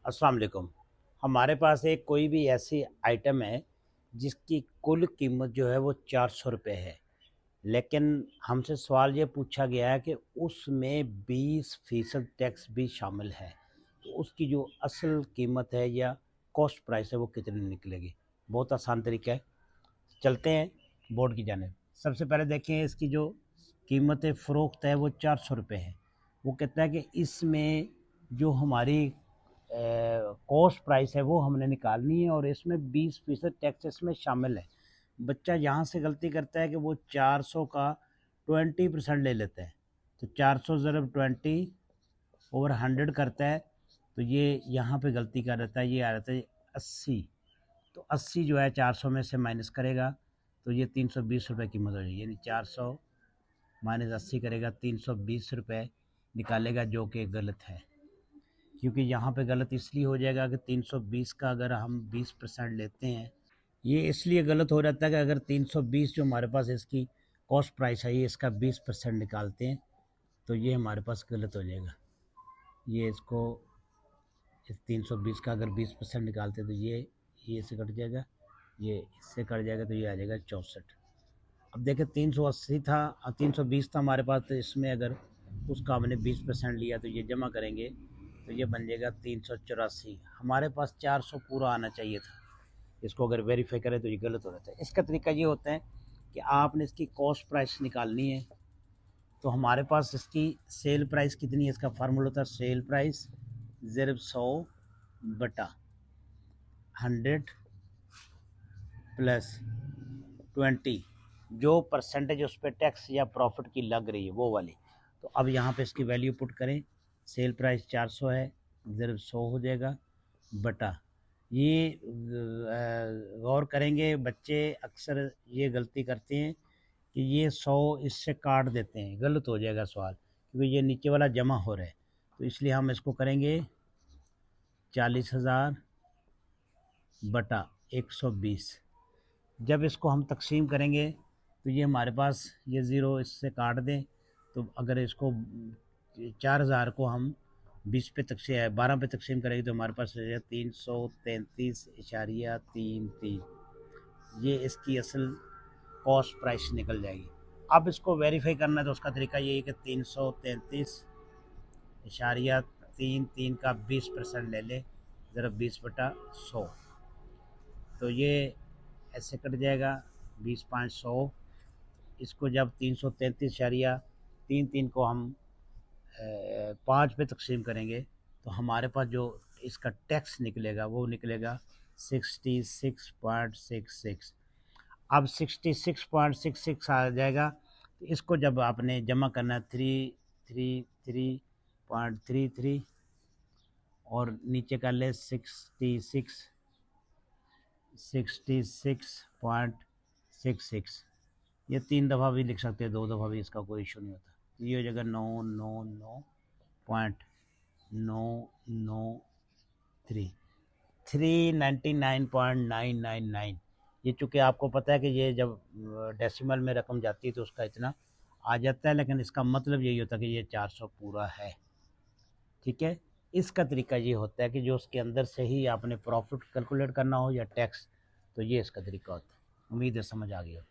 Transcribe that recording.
अस्सलाम वालेकुम। हमारे पास एक कोई भी ऐसी आइटम है जिसकी कुल कीमत जो है वो 400 रुपये है, लेकिन हमसे सवाल ये पूछा गया है कि उसमें 20% टैक्स भी शामिल है, तो उसकी जो असल कीमत है या कॉस्ट प्राइस है वो कितनी निकलेगी। बहुत आसान तरीका है, चलते हैं बोर्ड की जानिब। सबसे पहले देखें इसकी जो कीमत फ़रोख्त है वो 400 रुपये है। वो कहता है कि इसमें जो हमारी कॉस्ट प्राइस है वो हमने निकालनी है और इसमें 20% टैक्स इसमें शामिल है। बच्चा यहाँ से गलती करता है कि वो 400 का 20% ले लेता है, तो 400 ज़रब 20/100 करता है, तो ये यहाँ पे गलती कर रहता है, ये आ रहता है 80। तो 80 जो है 400 में से माइनस करेगा तो ये 320 रुपये कीमत हो जाएगी, यानी 400 माइनस 80 करेगा 320 रुपये निकालेगा, जो कि गलत है। क्योंकि यहाँ पे गलत इसलिए हो जाएगा कि 320 का अगर हम 20% लेते हैं, ये इसलिए गलत हो जाता है कि अगर 320 जो हमारे पास इसकी कॉस्ट प्राइस है ये इसका 20% निकालते हैं तो ये हमारे पास गलत हो जाएगा। ये इसको इस 320 का अगर 20% निकालते हैं तो ये इससे कट जाएगा, ये इससे कट जाएगा, तो ये आ जाएगा 64। अब देखें 380 था और 320 था हमारे पास, तो इसमें अगर उसका हमने 20% लिया तो ये जमा करेंगे तो ये बन जाएगा 384। हमारे पास 400 पूरा आना चाहिए था। इसको अगर वेरीफाई करें तो ये गलत हो जाता है। इसका तरीका ये होता है कि आपने इसकी कॉस्ट प्राइस निकालनी है, तो हमारे पास इसकी सेल प्राइस कितनी है, इसका फार्मूला होता है सेल प्राइस ज़रब 100/100 प्लस 20, जो परसेंटेज उस पर टैक्स या प्रॉफिट की लग रही है वो वाली। तो अब यहाँ पे इसकी वैल्यू पुट करें, सेल प्राइस 400 है, ज़रब 100 हो जाएगा बटा ये। गौर करेंगे बच्चे अक्सर ये गलती करते हैं कि ये 100 इससे काट देते हैं, गलत हो जाएगा सवाल, क्योंकि ये नीचे वाला जमा हो रहा है। तो इसलिए हम इसको करेंगे 40,000 बटा 120। जब इसको हम तकसीम करेंगे तो ये हमारे पास ये ज़ीरो इससे काट दें, तो अगर इसको 4,000 को हम 12 पे तकसीम करेंगे तो हमारे पास 333.33, ये इसकी असल कॉस्ट प्राइस निकल जाएगी। अब इसको वेरीफाई करना है तो उसका तरीका ये है कि 333.33 का 20% ले लें, ज़रा 20/100, तो ये ऐसे कट जाएगा 20/500। इसको जब 333.33 को हम 5 पे तकसीम करेंगे तो हमारे पास जो इसका टैक्स निकलेगा वो निकलेगा 66.66। अब 66.66 आ जाएगा, तो इसको जब आपने जमा करना है 333.33 और नीचे कर ले 66.66, ये 3 दफ़ा भी लिख सकते हैं, 2 दफ़ा भी, इसका कोई इशू नहीं होता। तो ये हो जाएगा 999.993, 399.999। ये चूँकि आपको पता है कि ये जब डेसिमल में रकम जाती है तो उसका इतना आ जाता है, लेकिन इसका मतलब यही होता है कि ये 400 पूरा है। ठीक है, इसका तरीका ये होता है कि जो उसके अंदर से ही आपने प्रॉफिट कैलकुलेट करना हो या टैक्स, तो ये इसका तरीका होता है। उम्मीद है समझ आ गई हो।